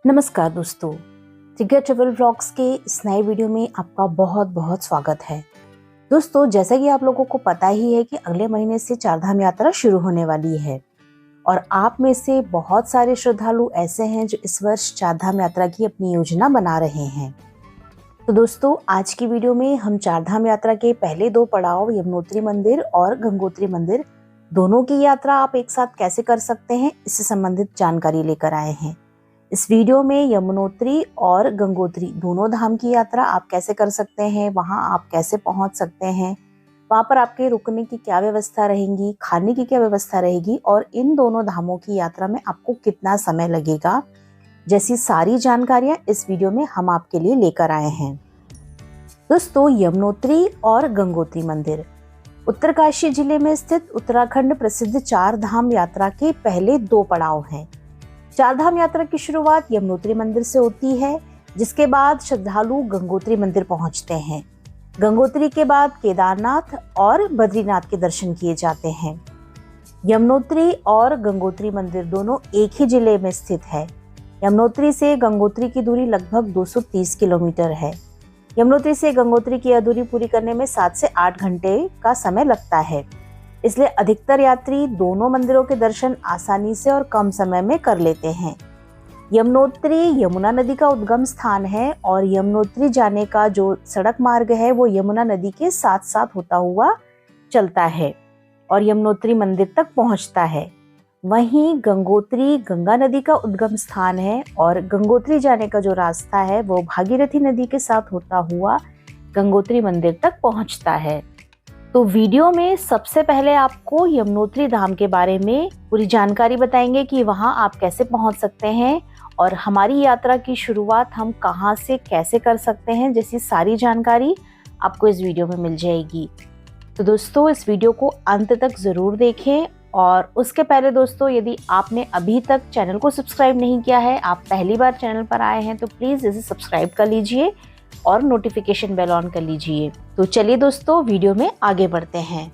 नमस्कार दोस्तों, जिज्ञा travel vlogs के इस नए वीडियो में आपका बहुत बहुत स्वागत है। दोस्तों, जैसा कि आप लोगों को पता ही है कि अगले महीने से चारधाम यात्रा शुरू होने वाली है और आप में से बहुत सारे श्रद्धालु ऐसे हैं जो इस वर्ष चारधाम यात्रा की अपनी योजना बना रहे हैं। तो दोस्तों, आज की वीडियो में हम चारधाम यात्रा के पहले 2 पड़ाव यमुनोत्री मंदिर और गंगोत्री मंदिर दोनों की यात्रा आप एक साथ कैसे कर सकते हैं, इससे संबंधित जानकारी लेकर आए हैं। इस वीडियो में यमुनोत्री और गंगोत्री दोनों धाम की यात्रा आप कैसे कर सकते हैं, वहां आप कैसे पहुंच सकते हैं, वहां पर आपके रुकने की क्या व्यवस्था रहेगी, खाने की क्या व्यवस्था रहेगी और इन दोनों धामों की यात्रा में आपको कितना समय लगेगा, जैसी सारी जानकारियां इस वीडियो में हम आपके लिए लेकर आए हैं। दोस्तों, यमुनोत्री और गंगोत्री मंदिर उत्तरकाशी जिले में स्थित उत्तराखंड प्रसिद्ध चार धाम यात्रा के पहले 2 पड़ाव हैं। चारधाम यात्रा की शुरुआत यमुनोत्री मंदिर से होती है, जिसके बाद श्रद्धालु गंगोत्री मंदिर पहुंचते हैं। गंगोत्री के बाद केदारनाथ और बद्रीनाथ के दर्शन किए जाते हैं। यमुनोत्री और गंगोत्री मंदिर दोनों एक ही जिले में स्थित है। यमुनोत्री से गंगोत्री की दूरी लगभग 230 किलोमीटर है। यमुनोत्री से गंगोत्री की यह दूरी पूरी करने में 7 से 8 घंटे का समय लगता है, इसलिए अधिकतर यात्री दोनों मंदिरों के दर्शन आसानी से और कम समय में कर लेते हैं। यमुनोत्री यमुना नदी का उद्गम स्थान है और यमुनोत्री जाने का जो सड़क मार्ग है वो यमुना नदी के साथ साथ होता हुआ चलता है और यमुनोत्री मंदिर तक पहुंचता है। वहीं गंगोत्री गंगा नदी का उद्गम स्थान है और गंगोत्री जाने का जो रास्ता है वो भागीरथी नदी के साथ होता हुआ गंगोत्री मंदिर तक पहुंचता है। तो वीडियो में सबसे पहले आपको यमुनोत्री धाम के बारे में पूरी जानकारी बताएंगे कि वहां आप कैसे पहुंच सकते हैं और हमारी यात्रा की शुरुआत हम कहां से कैसे कर सकते हैं, जैसी सारी जानकारी आपको इस वीडियो में मिल जाएगी। तो दोस्तों, इस वीडियो को अंत तक ज़रूर देखें और उसके पहले दोस्तों, यदि आपने अभी तक चैनल को सब्सक्राइब नहीं किया है, आप पहली बार चैनल पर आए हैं तो प्लीज़ इसे सब्सक्राइब कर लीजिए और नोटिफिकेशन बेल ऑन कर लीजिए। तो चलिए दोस्तों, वीडियो में आगे बढ़ते हैं।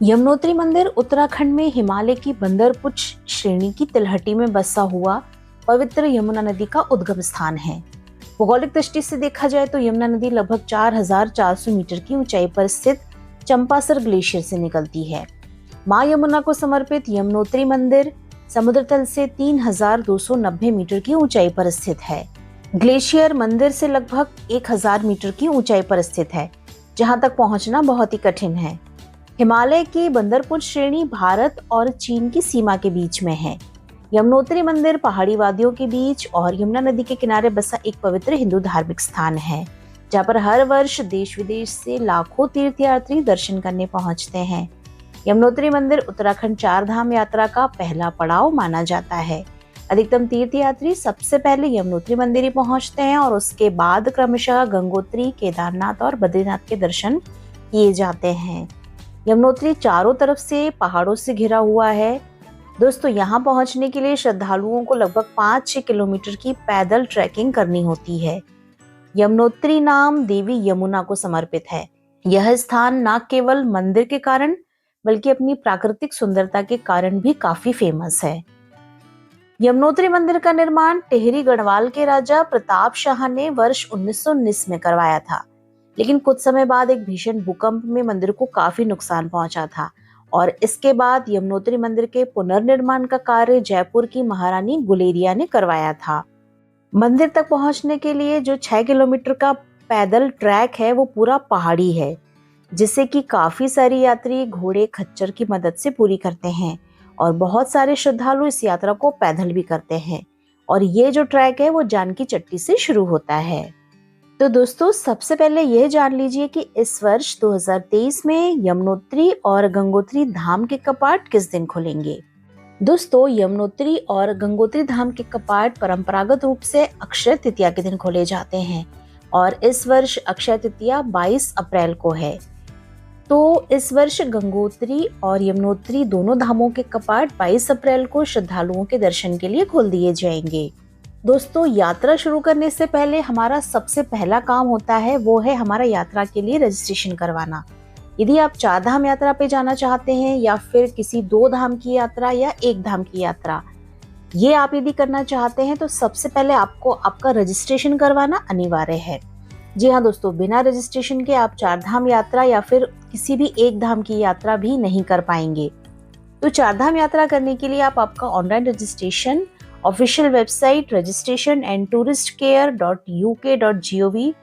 यमुनोत्री मंदिर उत्तराखंड में हिमालय की बंदरपुछ श्रेणी की तिलहटी में बसा हुआ पवित्र यमुना नदी का उद्गम स्थान है। भौगोलिक दृष्टि से देखा जाए तो यमुना नदी लगभग 4400 मीटर की ऊंचाई पर स्थित चंपासर ग्लेशियर से निकलती है। मां यमुना को समर्पित यमुनोत्री मंदिर समुद्र तल से 3290 मीटर की ऊंचाई पर स्थित है। ग्लेशियर मंदिर से लगभग 1000 मीटर की ऊंचाई पर स्थित है, जहां तक पहुंचना बहुत ही कठिन है। हिमालय की बंदरपुछ श्रेणी भारत और चीन की सीमा के बीच में है। यमुनोत्री मंदिर पहाड़ी वादियों के बीच और यमुना नदी के किनारे बसा एक पवित्र हिंदू धार्मिक स्थान है, जहां पर हर वर्ष देश विदेश से लाखों तीर्थयात्री दर्शन करने पहुंचते हैं। यमुनोत्री मंदिर उत्तराखंड चारधाम यात्रा का पहला पड़ाव माना जाता है। अधिकतम तीर्थयात्री सबसे पहले यमुनोत्री मंदिर ही पहुंचते हैं और उसके बाद क्रमशः गंगोत्री, केदारनाथ और बद्रीनाथ के दर्शन किए जाते हैं। यमुनोत्री चारों तरफ से पहाड़ों से घिरा हुआ है। दोस्तों, यहाँ पहुंचने के लिए श्रद्धालुओं को लगभग 5-6 किलोमीटर की पैदल ट्रैकिंग करनी होती है। यमुनोत्री नाम देवी यमुना को समर्पित है। यह स्थान न केवल मंदिर के कारण बल्कि अपनी प्राकृतिक सुंदरता के कारण भी काफी फेमस है। यमुनोत्री मंदिर का निर्माण टिहरी गढ़वाल के राजा प्रताप शाह ने वर्ष 1919 में करवाया था, लेकिन कुछ समय बाद एक भीषण भूकंप में मंदिर को काफी नुकसान पहुंचा था और इसके बाद यमुनोत्री मंदिर के पुनर्निर्माण का कार्य जयपुर की महारानी गुलेरिया ने करवाया था। मंदिर तक पहुंचने के लिए जो 6 किलोमीटर का पैदल ट्रैक है वो पूरा पहाड़ी है, जिसे कि काफी सारी यात्री घोड़े खच्चर की मदद से पूरी करते हैं और बहुत सारे श्रद्धालु इस यात्रा को पैदल भी करते हैं और ये जो ट्रैक है वो जानकी चट्टी से शुरू होता है। तो दोस्तों, सबसे पहले यह जान लीजिए कि इस वर्ष 2023 में यमुनोत्री और गंगोत्री धाम के कपाट किस दिन खुलेंगे। दोस्तों, यमुनोत्री और गंगोत्री धाम के कपाट परंपरागत रूप से अक्षय तृतीया के दिन खोले जाते हैं और इस वर्ष अक्षय तृतीया 22 अप्रैल को है। तो इस वर्ष गंगोत्री और यमुनोत्री दोनों धामों के कपाट 22 अप्रैल को श्रद्धालुओं के दर्शन के लिए खोल दिए जाएंगे। दोस्तों, यात्रा शुरू करने से पहले हमारा सबसे पहला काम होता है वो है हमारा यात्रा के लिए रजिस्ट्रेशन करवाना। यदि आप 4 धाम यात्रा पे जाना चाहते हैं या फिर किसी 2 धाम की यात्रा या 1 धाम की यात्रा, ये आप यदि करना चाहते हैं तो सबसे पहले आपको आपका रजिस्ट्रेशन करवाना अनिवार्य है। जी हाँ दोस्तों, बिना रजिस्ट्रेशन के आप 4 धाम यात्रा या फिर किसी भी एक धाम की यात्रा भी नहीं कर पाएंगे। तो 4 धाम यात्रा करने के लिए आप आपका online registration official website registration@touristcare.uk.gov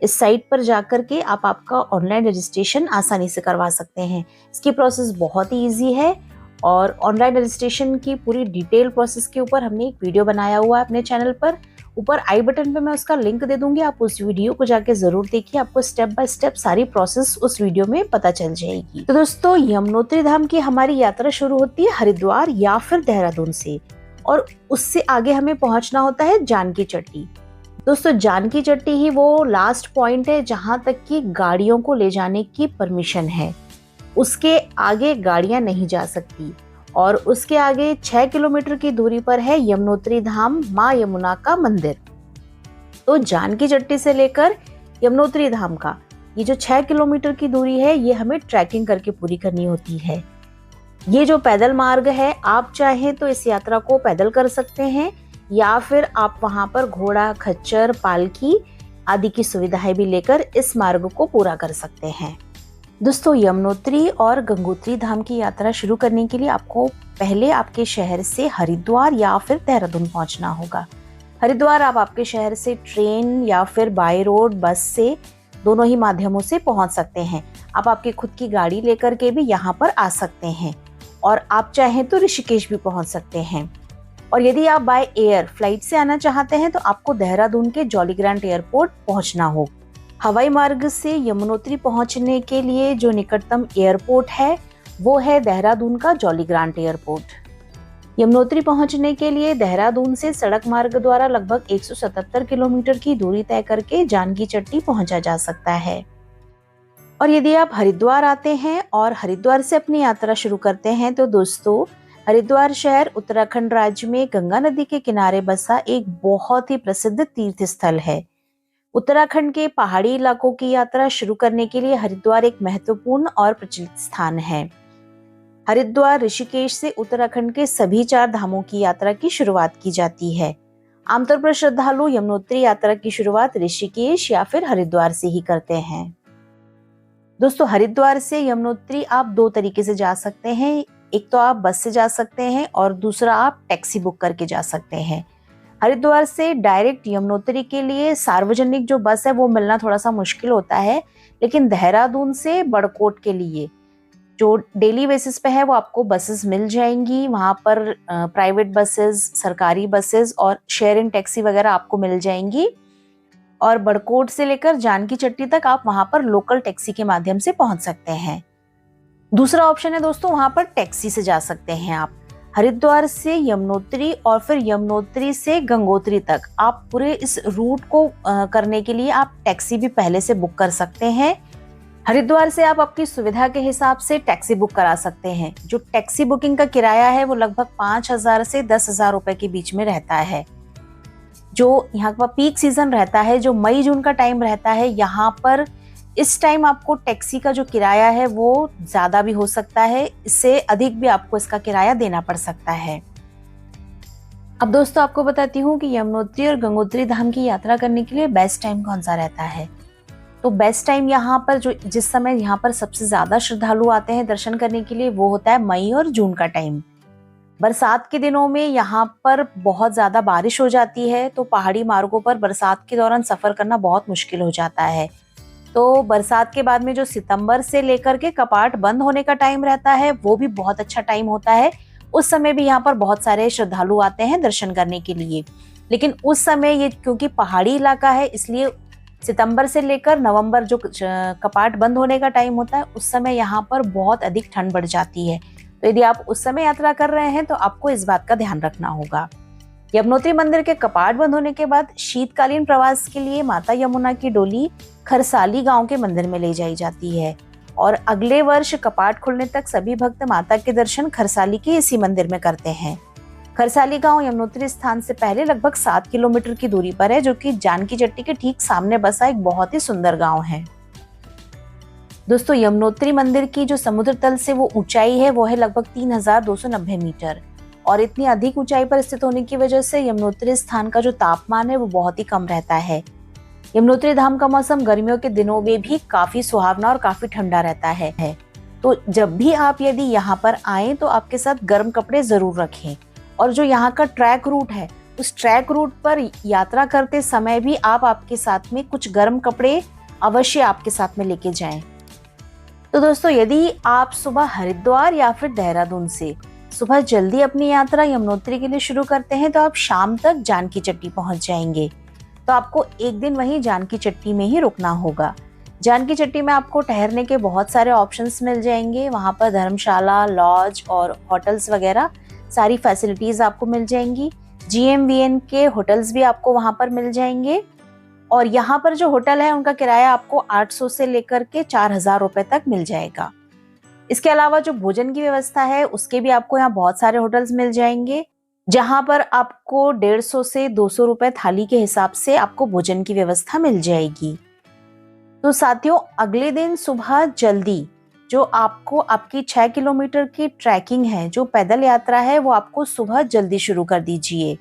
इस साइट पर जाकर के आप आपका ऑनलाइन रजिस्ट्रेशन आसानी से करवा सकते हैं। इसकी प्रोसेस बहुत ही ईजी है और ऑनलाइन रजिस्ट्रेशन की पूरी डिटेल प्रोसेस के ऊपर हमने एक वीडियो बनाया हुआ है अपने चैनल पर। ऊपर आई बटन पे मैं उसका लिंक दे दूंगी, आप उस वीडियो को जाके जरूर देखिए, आपको स्टेप बाय स्टेप सारी प्रोसेस उस वीडियो में पता चल जाएगी। तो दोस्तों, यमुनोत्री धाम की हमारी यात्रा शुरू होती है हरिद्वार या फिर देहरादून से और उससे आगे हमें पहुंचना होता है जानकी चट्टी। दोस्तों, जानकी चट्टी ही वो लास्ट पॉइंट है जहां तक की गाड़ियों को ले जाने की परमिशन है। उसके आगे गाड़ियां नहीं जा सकती और उसके आगे 6 किलोमीटर की दूरी पर है यमुनोत्री धाम माँ यमुना का मंदिर। तो जानकी चट्टी से लेकर यमुनोत्री धाम का ये जो 6 किलोमीटर की दूरी है, ये हमें ट्रैकिंग करके पूरी करनी होती है। ये जो पैदल मार्ग है, आप चाहें तो इस यात्रा को पैदल कर सकते हैं या फिर आप वहां पर घोड़ा, खच्चर, पालकी आदि की सुविधाएं भी लेकर इस मार्ग को पूरा कर सकते हैं। दोस्तों, यमुनोत्री और गंगोत्री धाम की यात्रा शुरू करने के लिए आपको पहले आपके शहर से हरिद्वार या फिर देहरादून पहुंचना होगा। हरिद्वार आप आपके शहर से ट्रेन या फिर बाय रोड बस से दोनों ही माध्यमों से पहुंच सकते हैं। आप आपकी खुद की गाड़ी लेकर के भी यहाँ पर आ सकते हैं और आप चाहें तो ऋषिकेश भी पहुंच सकते हैं। और यदि आप बाय एयर फ्लाइट से आना चाहते हैं तो आपको देहरादून के जॉली ग्रांट एयरपोर्ट पहुंचना होगा। हवाई मार्ग से यमुनोत्री पहुंचने के लिए जो निकटतम एयरपोर्ट है वो है देहरादून का जॉली ग्रांट एयरपोर्ट। यमुनोत्री पहुंचने के लिए देहरादून से सड़क मार्ग द्वारा लगभग 177 किलोमीटर की दूरी तय करके जानकी चट्टी पहुंचा जा सकता है। और यदि आप हरिद्वार आते हैं और हरिद्वार से अपनी यात्रा शुरू करते हैं तो दोस्तों, हरिद्वार शहर उत्तराखंड राज्य में गंगा नदी के किनारे बसा एक बहुत ही प्रसिद्ध तीर्थ स्थल है। उत्तराखंड के पहाड़ी इलाकों की यात्रा शुरू करने के लिए हरिद्वार एक महत्वपूर्ण और प्रचलित स्थान है। हरिद्वार ऋषिकेश से उत्तराखंड के सभी 4 धामों की यात्रा की शुरुआत की जाती है। आमतौर पर श्रद्धालु यमुनोत्री यात्रा की शुरुआत ऋषिकेश या फिर हरिद्वार से ही करते हैं। दोस्तों, हरिद्वार से यमुनोत्री आप 2 तरीके से जा सकते हैं। एक तो आप बस से जा सकते हैं और दूसरा आप टैक्सी बुक करके जा सकते हैं। हरिद्वार से डायरेक्ट यमुनोत्री के लिए सार्वजनिक जो बस है वो मिलना थोड़ा सा मुश्किल होता है, लेकिन देहरादून से बड़कोट के लिए जो डेली बेसिस पे है वो आपको बसेस मिल जाएंगी। वहां पर प्राइवेट बसेस, सरकारी बसेस और शेयरिंग टैक्सी वगैरह आपको मिल जाएंगी। और बड़कोट से लेकर जानकी चट्टी तक आप वहां पर लोकल टैक्सी के माध्यम से पहुंच सकते हैं। दूसरा ऑप्शन है दोस्तों, वहां पर टैक्सी से जा सकते हैं आप। हरिद्वार से यमुनोत्री और फिर यमुनोत्री से गंगोत्री तक आप पूरे इस रूट को करने के लिए आप टैक्सी भी पहले से बुक कर सकते हैं। हरिद्वार से आप अपनी सुविधा के हिसाब से टैक्सी बुक करा सकते हैं। जो टैक्सी बुकिंग का किराया है वो लगभग 5,000 से 10,000 रुपए के बीच में रहता है। जो यहाँ का पीक सीजन रहता है, जो मई जून का टाइम रहता है, यहाँ पर इस टाइम आपको टैक्सी का जो किराया है वो ज्यादा भी हो सकता है, इससे अधिक भी आपको इसका किराया देना पड़ सकता है। अब दोस्तों, आपको बताती हूँ कि यमुनोत्री और गंगोत्री धाम की यात्रा करने के लिए बेस्ट टाइम कौन सा रहता है। तो बेस्ट टाइम यहाँ पर जिस समय यहाँ पर सबसे ज्यादा श्रद्धालु आते हैं दर्शन करने के लिए वो होता है मई और जून का टाइम। बरसात के दिनों में यहाँ पर बहुत ज्यादा बारिश हो जाती है, तो पहाड़ी मार्गों पर बरसात के दौरान सफर करना बहुत मुश्किल हो जाता है। तो बरसात के बाद में जो सितंबर से लेकर के कपाट बंद होने का टाइम रहता है वो भी बहुत अच्छा टाइम होता है। उस समय भी यहाँ पर बहुत सारे श्रद्धालु आते हैं दर्शन करने के लिए। लेकिन उस समय ये क्योंकि पहाड़ी इलाका है, इसलिए सितंबर से लेकर नवंबर जो कपाट बंद होने का टाइम होता है उस समय यहाँ पर बहुत अधिक ठंड बढ़ जाती है। तो यदि आप उस समय यात्रा कर रहे हैं तो आपको इस बात का ध्यान रखना होगा। यमुनोत्री मंदिर के कपाट बंद होने के बाद शीतकालीन प्रवास के लिए माता यमुना की डोली खरसाली गांव के मंदिर में ले जाई जाती है और अगले वर्ष कपाट खुलने तक सभी भक्त माता के दर्शन खरसाली के इसी मंदिर में करते हैं। खरसाली गांव यमुनोत्री स्थान से पहले लगभग 7 किलोमीटर की दूरी पर है, जो कि जानकी चट्टी के ठीक सामने बसा एक बहुत ही सुंदर गांव है। दोस्तों, यमुनोत्री मंदिर की जो समुद्र तल से वो ऊंचाई है वो है लगभग 3,290 मीटर और इतनी अधिक ऊंचाई पर स्थित होने की वजह से यमुनोत्री स्थान का जो तापमान है वो बहुत ही कम रहता है। यमुनोत्री धाम का मौसम गर्मियों के दिनों में भी काफी सुहावना और काफी ठंडा रहता है। तो जब भी आप यदि यहाँ पर आए तो आपके साथ गर्म कपड़े जरूर रखें। और जो यहाँ का ट्रैक रूट है, उस ट्रैक रूट पर यात्रा करते समय भी आप आपके साथ में कुछ गर्म कपड़े अवश्य आपके साथ में लेके जाएं। तो दोस्तों, यदि आप सुबह हरिद्वार या फिर देहरादून से सुबह जल्दी अपनी यात्रा यमुनोत्री के लिए शुरू करते हैं तो आप शाम तक जानकी चट्टी पहुंच जाएंगे। तो आपको एक दिन वहीं जानकी चट्टी में ही रुकना होगा। जानकी चट्टी में आपको ठहरने के बहुत सारे ऑप्शंस मिल जाएंगे। वहां पर धर्मशाला, लॉज और होटल्स वगैरह सारी फैसिलिटीज आपको मिल जाएंगी। GMVN के होटल्स भी आपको वहां पर मिल जाएंगे। और यहाँ पर जो होटल है उनका किराया आपको 800 से लेकर के 4000 रुपए तक मिल जाएगा। इसके अलावा जो भोजन की व्यवस्था है उसके भी आपको यहाँ बहुत सारे होटल्स मिल जाएंगे, जहां पर आपको 150 से 200 रुपए थाली के हिसाब से आपको भोजन की व्यवस्था मिल जाएगी। तो साथियों, अगले दिन सुबह जल्दी जो आपको आपकी 6 किलोमीटर की ट्रैकिंग है, जो पैदल यात्रा है, वो आपको सुबह जल्दी शुरू कर दीजिए।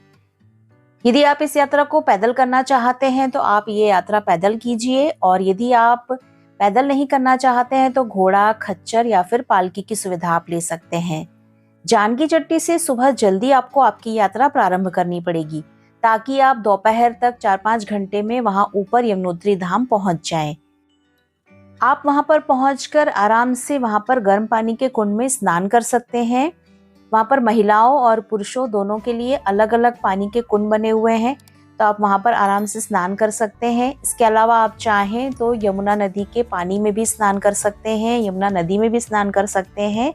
यदि आप इस यात्रा को पैदल करना चाहते हैं तो आप ये यात्रा पैदल कीजिए, और यदि आप पैदल नहीं करना चाहते हैं तो घोड़ा, खच्चर या फिर पालकी की सुविधा आप ले सकते हैं। जानकी चट्टी से सुबह जल्दी आपको आपकी यात्रा प्रारंभ करनी पड़ेगी ताकि आप दोपहर तक 4-5 घंटे में वहां ऊपर यमुनोत्री धाम पहुंच जाएं। आप वहां पर पहुंचकर आराम से वहां पर गर्म पानी के कुंड में स्नान कर सकते हैं। वहां पर महिलाओं और पुरुषों दोनों के लिए अलग अलग पानी के कुंड बने हुए हैं, तो आप वहां पर आराम से स्नान कर सकते हैं। इसके अलावा आप चाहें तो यमुना नदी के पानी में भी स्नान कर सकते हैं, यमुना नदी में भी स्नान कर सकते हैं।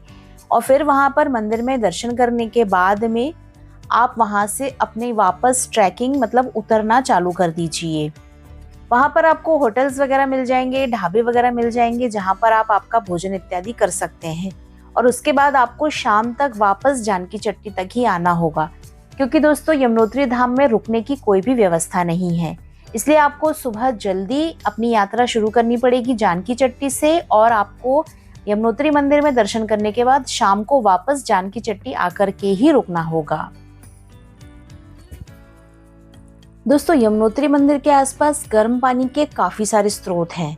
और फिर वहां पर मंदिर में दर्शन करने के बाद में आप वहां से अपने वापस ट्रैकिंग मतलब उतरना चालू कर दीजिए। वहां पर आपको होटल्स वगैरह मिल जाएंगे, ढाबे वगैरह मिल जाएंगे, जहां पर आप आपका भोजन इत्यादि कर सकते हैं। और उसके बाद आपको शाम तक वापस जानकी चट्टी तक ही आना होगा, क्योंकि दोस्तों यमुनोत्री धाम में रुकने की कोई भी व्यवस्था नहीं है। इसलिए आपको सुबह जल्दी अपनी यात्रा शुरू करनी पड़ेगी जानकी चट्टी से, और आपको यमुनोत्री मंदिर में दर्शन करने के बाद शाम को वापस जानकी चट्टी आकर के ही रुकना होगा। दोस्तों, यमुनोत्री मंदिर के आसपास गर्म पानी के काफी सारे स्रोत हैं।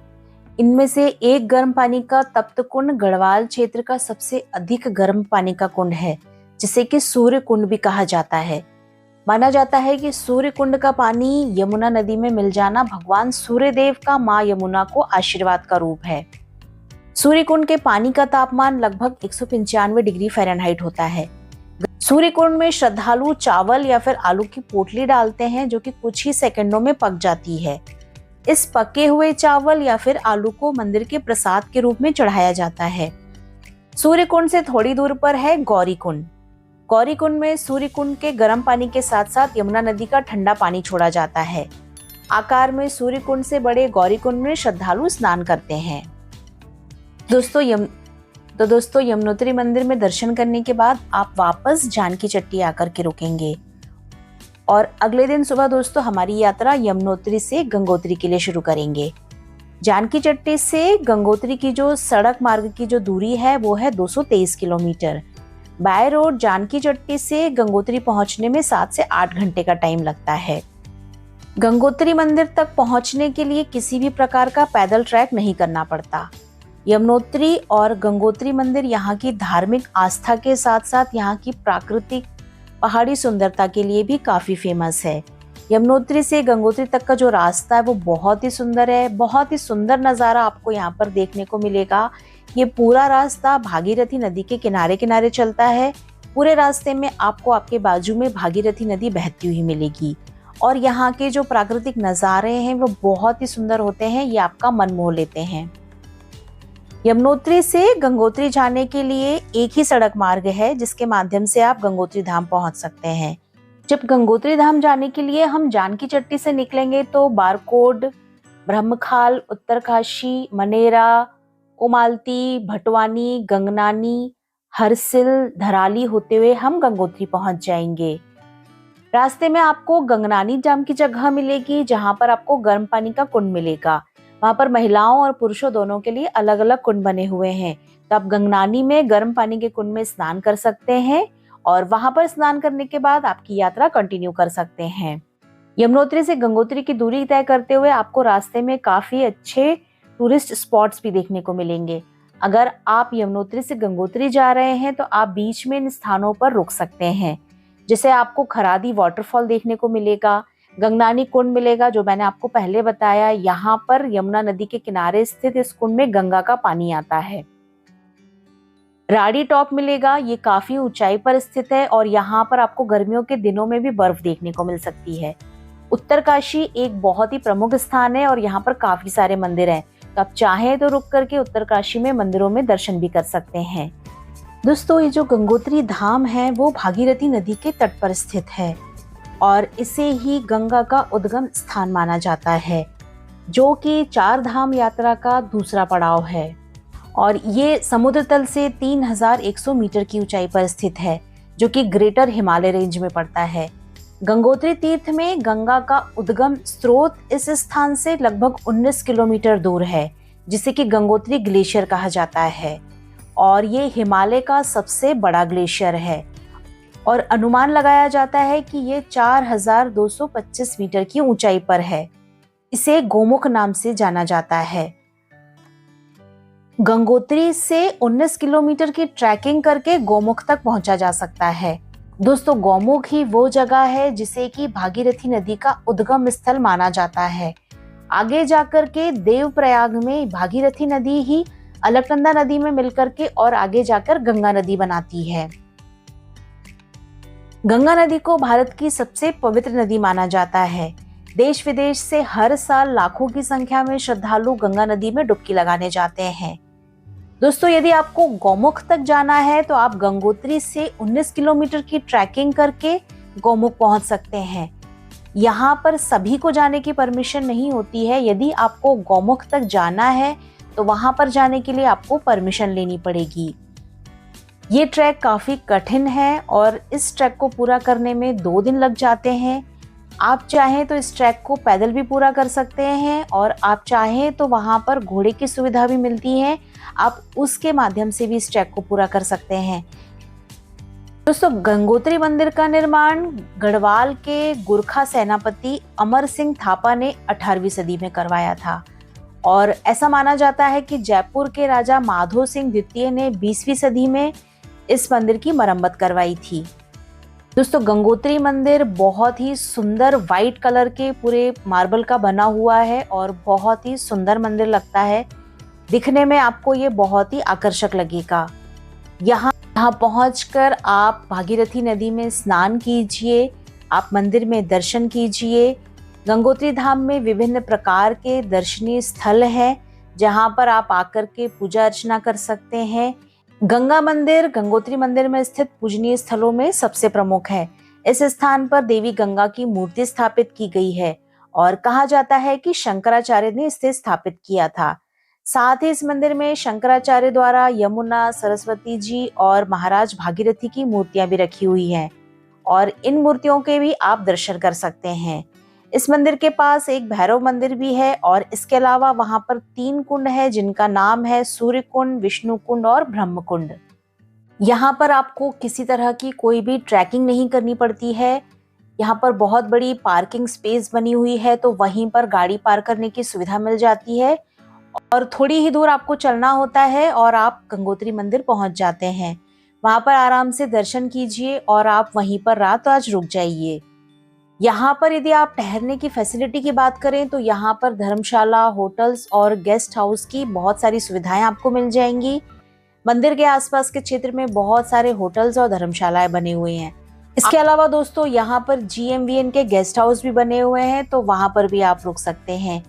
इनमें से एक गर्म पानी का तप्त कुंड गढ़वाल क्षेत्र का सबसे अधिक गर्म पानी का कुंड है, जिसे कि सूर्य कुंड भी कहा जाता है। माना जाता है कि सूर्य कुंड का पानी यमुना नदी में मिल जाना भगवान सूर्यदेव का मां यमुना को आशीर्वाद का रूप है। सूर्य कुंड के पानी का तापमान लगभग 195 डिग्री फ़ारेनहाइट होता है। सूर्य कुंड में श्रद्धालु चावल या फिर आलू की पोटली डालते हैं, जो कि कुछ ही सेकंडों में पक जाती है। इस पके हुए चावल या फिर आलू को मंदिर के प्रसाद के रूप में चढ़ाया जाता है। सूर्य कुंड से थोड़ी दूर पर है गौरी कुंड। गौरी कुंड में सूर्य कुंड के गर्म पानी के साथ साथ यमुना नदी का ठंडा पानी छोड़ा जाता है। आकार में सूर्य कुंड से बड़े गौरी कुंड में श्रद्धालु स्नान करते हैं। दोस्तों यमुनोत्री मंदिर में दर्शन करने के बाद आप वापस जानकी चट्टी आकर के रुकेंगे, और अगले दिन सुबह दोस्तों हमारी यात्रा यमुनोत्री से गंगोत्री के लिए शुरू करेंगे। जानकी चट्टी से गंगोत्री की जो सड़क मार्ग की जो दूरी है वो है 223 किलोमीटर। बाय रोड जानकी चट्टी से गंगोत्री पहुंचने में 7 से 8 घंटे का टाइम लगता है। गंगोत्री मंदिर तक पहुंचने के लिए किसी भी प्रकार का पैदल ट्रैक नहीं करना पड़ता। यमुनोत्री और गंगोत्री मंदिर यहाँ की धार्मिक आस्था के साथ साथ यहाँ की प्राकृतिक पहाड़ी सुंदरता के लिए भी काफी फेमस है। यमुनोत्री से गंगोत्री तक का जो रास्ता है वो बहुत ही सुंदर है। बहुत ही सुंदर नज़ारा आपको यहाँ पर देखने को मिलेगा। ये पूरा रास्ता भागीरथी नदी के किनारे किनारे चलता है। पूरे रास्ते में आपको आपके बाजू में भागीरथी नदी बहती हुई मिलेगी, और यहाँ के जो प्राकृतिक नज़ारे हैं वो बहुत ही सुंदर होते हैं, ये आपका मन मोह लेते हैं। यमुनोत्री से गंगोत्री जाने के लिए एक ही सड़क मार्ग है, जिसके माध्यम से आप गंगोत्री धाम पहुंच सकते हैं। जब गंगोत्री धाम जाने के लिए हम जानकी चट्टी से निकलेंगे तो बारकोड, ब्रह्मखाल, उत्तरकाशी, मनेरा, कोमालती, भटवानी, गंगनानी, हरसिल, धराली होते हुए हम गंगोत्री पहुंच जाएंगे। रास्ते में आपको गंगनानी नाम की जगह मिलेगी, जहां पर आपको गर्म पानी का कुंड मिलेगा। वहां पर महिलाओं और पुरुषों दोनों के लिए अलग अलग कुंड बने हुए हैं। तो आप गंगनानी में गर्म पानी के कुंड में स्नान कर सकते हैं, और वहां पर स्नान करने के बाद आपकी यात्रा कंटिन्यू कर सकते हैं। यमुनोत्री से गंगोत्री की दूरी तय करते हुए आपको रास्ते में काफी अच्छे टूरिस्ट स्पॉट्स भी देखने को मिलेंगे। अगर आप यमुनोत्री से गंगोत्री जा रहे हैं तो आप बीच में इन स्थानों पर रुक सकते हैं। जैसे आपको खरादी वाटरफॉल देखने को मिलेगा, गंगनानी कुंड मिलेगा जो मैंने आपको पहले बताया। यहाँ पर यमुना नदी के किनारे स्थित इस कुंड में गंगा का पानी आता है। राड़ी टॉप मिलेगा, ये काफी ऊंचाई पर स्थित है और यहाँ पर आपको गर्मियों के दिनों में भी बर्फ देखने को मिल सकती है। उत्तरकाशी एक बहुत ही प्रमुख स्थान है और यहाँ पर काफी सारे मंदिर हैं, तो आप चाहें तो रुक करके उत्तरकाशी में मंदिरों में दर्शन भी कर सकते हैं। दोस्तों, ये जो गंगोत्री धाम है वो भागीरथी नदी के तट पर स्थित है और इसे ही गंगा का उद्गम स्थान माना जाता है, जो कि 4 धाम यात्रा का दूसरा पड़ाव है और ये समुद्र तल से 3100 मीटर की ऊंचाई पर स्थित है, जो कि ग्रेटर हिमालय रेंज में पड़ता है। गंगोत्री तीर्थ में गंगा का उद्गम स्रोत इस स्थान से लगभग 19 किलोमीटर दूर है, जिसे कि गंगोत्री ग्लेशियर कहा जाता है और ये हिमालय का सबसे बड़ा ग्लेशियर है और अनुमान लगाया जाता है कि ये 4225 मीटर की ऊंचाई पर है। इसे गोमुख नाम से जाना जाता है। गंगोत्री से 19 किलोमीटर की ट्रैकिंग करके गोमुख तक पहुंचा जा सकता है। दोस्तों, गौमुख ही वो जगह है जिसे कि भागीरथी नदी का उद्गम स्थल माना जाता है। आगे जाकर के देवप्रयाग में भागीरथी नदी ही अलकनंदा नदी में मिलकर के और आगे जाकर गंगा नदी बनाती है। गंगा नदी को भारत की सबसे पवित्र नदी माना जाता है। देश विदेश से हर साल लाखों की संख्या में श्रद्धालु गंगा नदी में डुबकी लगाने जाते हैं। दोस्तों, यदि आपको गौमुख तक जाना है तो आप गंगोत्री से 19 किलोमीटर की ट्रैकिंग करके गौमुख पहुंच सकते हैं। यहाँ पर सभी को जाने की परमिशन नहीं होती है। यदि आपको गौमुख तक जाना है तो वहां पर जाने के लिए आपको परमिशन लेनी पड़ेगी। ये ट्रैक काफी कठिन है और इस ट्रैक को पूरा करने में 2 दिन लग जाते हैं। आप चाहें तो इस ट्रैक को पैदल भी पूरा कर सकते हैं और आप चाहें तो वहां पर घोड़े की सुविधा भी मिलती है, आप उसके माध्यम से भी इस ट्रैक को पूरा कर सकते हैं। दोस्तों, गंगोत्री मंदिर का निर्माण गढ़वाल के गुरखा सेनापति अमर सिंह थापा ने 18वीं सदी में करवाया था और ऐसा माना जाता है कि जयपुर के राजा माधो सिंह द्वितीय ने 20वीं सदी में इस मंदिर की मरम्मत करवाई थी। दोस्तों, गंगोत्री मंदिर बहुत ही सुंदर वाइट कलर के पूरे मार्बल का बना हुआ है और बहुत ही सुंदर मंदिर लगता है। दिखने में आपको ये बहुत ही आकर्षक लगेगा। यहाँ पहुंचकर आप भागीरथी नदी में स्नान कीजिए, आप मंदिर में दर्शन कीजिए। गंगोत्री धाम में विभिन्न प्रकार के दर्शनीय स्थल हैं, जहाँ पर आप आकर के पूजा अर्चना कर सकते हैं। गंगा मंदिर गंगोत्री मंदिर में स्थित पूजनीय स्थलों में सबसे प्रमुख है। इस स्थान पर देवी गंगा की मूर्ति स्थापित की गई है और कहा जाता है कि शंकराचार्य ने इसे स्थापित किया था। साथ ही इस मंदिर में शंकराचार्य द्वारा यमुना, सरस्वती जी और महाराज भागीरथी की मूर्तियां भी रखी हुई हैं और इन मूर्तियों के भी आप दर्शन कर सकते हैं। इस मंदिर के पास एक भैरव मंदिर भी है और इसके अलावा वहां पर 3 कुंड है, जिनका नाम है सूर्य कुंड, विष्णु कुंड और ब्रह्म कुंड। यहाँ पर आपको किसी तरह की कोई भी ट्रैकिंग नहीं करनी पड़ती है। यहाँ पर बहुत बड़ी पार्किंग स्पेस बनी हुई है, तो वहीं पर गाड़ी पार्क करने की सुविधा मिल जाती है और थोड़ी ही दूर आपको चलना होता है और आप गंगोत्री मंदिर पहुंच जाते हैं। वहां पर आराम से दर्शन कीजिए और आप वहीं पर रात आज रुक जाइए। यहाँ पर यदि आप ठहरने की फैसिलिटी की बात करें तो यहाँ पर धर्मशाला, होटल्स और गेस्ट हाउस की बहुत सारी सुविधाएं आपको मिल जाएंगी। मंदिर के आसपास के क्षेत्र में बहुत सारे होटल्स और धर्मशालाएं बने हुए हैं। इसके अलावा दोस्तों, यहाँ पर GMVN के गेस्ट हाउस भी बने हुए हैं, तो वहां पर भी आप रुक सकते हैं।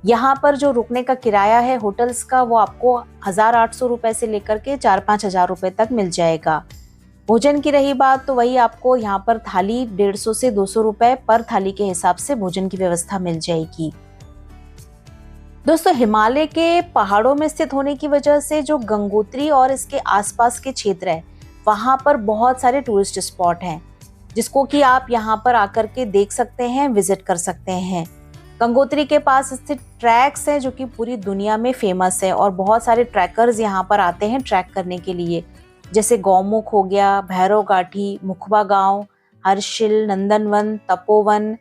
यहाँ पर जो रुकने का किराया है होटल्स का, वो आपको 1800 रुपए से लेकर के 4-5 हजार रुपए तक मिल जाएगा। भोजन की रही बात तो वही आपको यहाँ पर थाली 150 से 200 रुपए पर थाली के हिसाब से भोजन की व्यवस्था मिल जाएगी। दोस्तों, हिमालय के पहाड़ों में स्थित होने की वजह से जो गंगोत्री और इसके आसपास के क्षेत्र है, वहां पर बहुत सारे टूरिस्ट स्पॉट हैं, जिसको कि आप यहाँ पर आकर के देख सकते हैं, विजिट कर सकते हैं। गंगोत्री के पास स्थित ट्रैक्स हैं जो कि पूरी दुनिया में फेमस है और बहुत सारे ट्रैकर्स यहाँ पर आते हैं ट्रैक करने के लिए। जैसे गौमुख हो गया, भैरव घाटी, मुखबा गांव, हर्षिल, नंदनवन, तपोवन,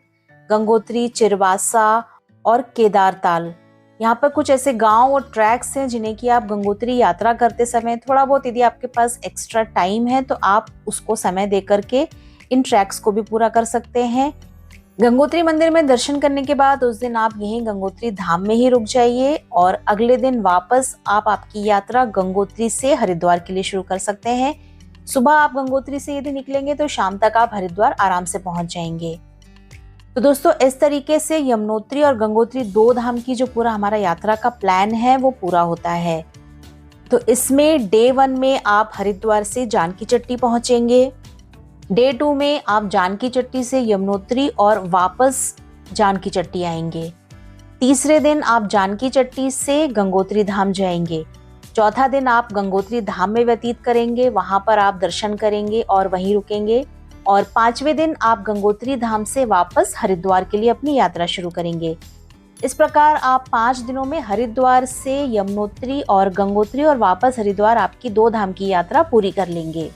गंगोत्री, चिरवासा और केदारताल। यहाँ पर कुछ ऐसे गांव और ट्रैक्स हैं जिन्हें कि आप गंगोत्री यात्रा करते समय थोड़ा बहुत यदि आपके पास एक्स्ट्रा टाइम है तो आप उसको समय दे करके इन ट्रैक्स को भी पूरा कर सकते हैं। गंगोत्री मंदिर में दर्शन करने के बाद उस दिन आप यहीं गंगोत्री धाम में ही रुक जाइए और अगले दिन वापस आप आपकी यात्रा गंगोत्री से हरिद्वार के लिए शुरू कर सकते हैं। सुबह आप गंगोत्री से यदि निकलेंगे तो शाम तक आप हरिद्वार आराम से पहुंच जाएंगे। तो दोस्तों इस तरीके से यमुनोत्री और गंगोत्री 2 धाम की जो पूरा हमारा यात्रा का प्लान है वो पूरा होता है। तो इसमें डे 1 में आप हरिद्वार से जानकी चट्टी पहुंचेंगे, डे 2 में आप जानकी चट्टी से यमुनोत्री और वापस जानकी चट्टी आएंगे, तीसरे दिन आप जानकी चट्टी से गंगोत्री धाम जाएंगे, चौथा दिन आप गंगोत्री धाम में व्यतीत करेंगे, वहां पर आप दर्शन करेंगे और वहीं रुकेंगे, और 5वें दिन आप गंगोत्री धाम से वापस हरिद्वार के लिए अपनी यात्रा शुरू करेंगे। इस प्रकार आप 5 दिनों में हरिद्वार से यमुनोत्री और गंगोत्री और वापस हरिद्वार आपकी 2 धाम की यात्रा पूरी कर लेंगे।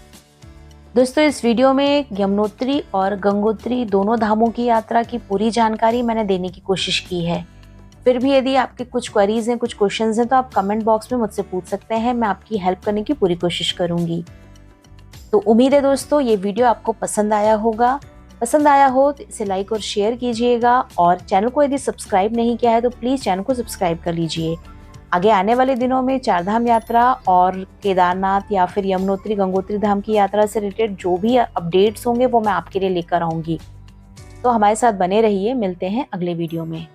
दोस्तों इस वीडियो में यमुनोत्री और गंगोत्री दोनों धामों की यात्रा की पूरी जानकारी मैंने देने की कोशिश की है। फिर भी यदि आपके कुछ क्वेरीज हैं, कुछ क्वेश्चंस हैं तो आप कमेंट बॉक्स में मुझसे पूछ सकते हैं, मैं आपकी हेल्प करने की पूरी कोशिश करूंगी। तो उम्मीद है दोस्तों ये वीडियो आपको पसंद आया होगा। पसंद आया हो तो इसे लाइक और शेयर कीजिएगा, और चैनल को यदि सब्सक्राइब नहीं किया है तो प्लीज़ चैनल को सब्सक्राइब कर लीजिए। आगे आने वाले दिनों में 4 धाम यात्रा और केदारनाथ या फिर यमुनोत्री गंगोत्री धाम की यात्रा से रिलेटेड जो भी अपडेट्स होंगे वो मैं आपके लिए लेकर आऊँगी। तो हमारे साथ बने रहिए, मिलते हैं अगले वीडियो में।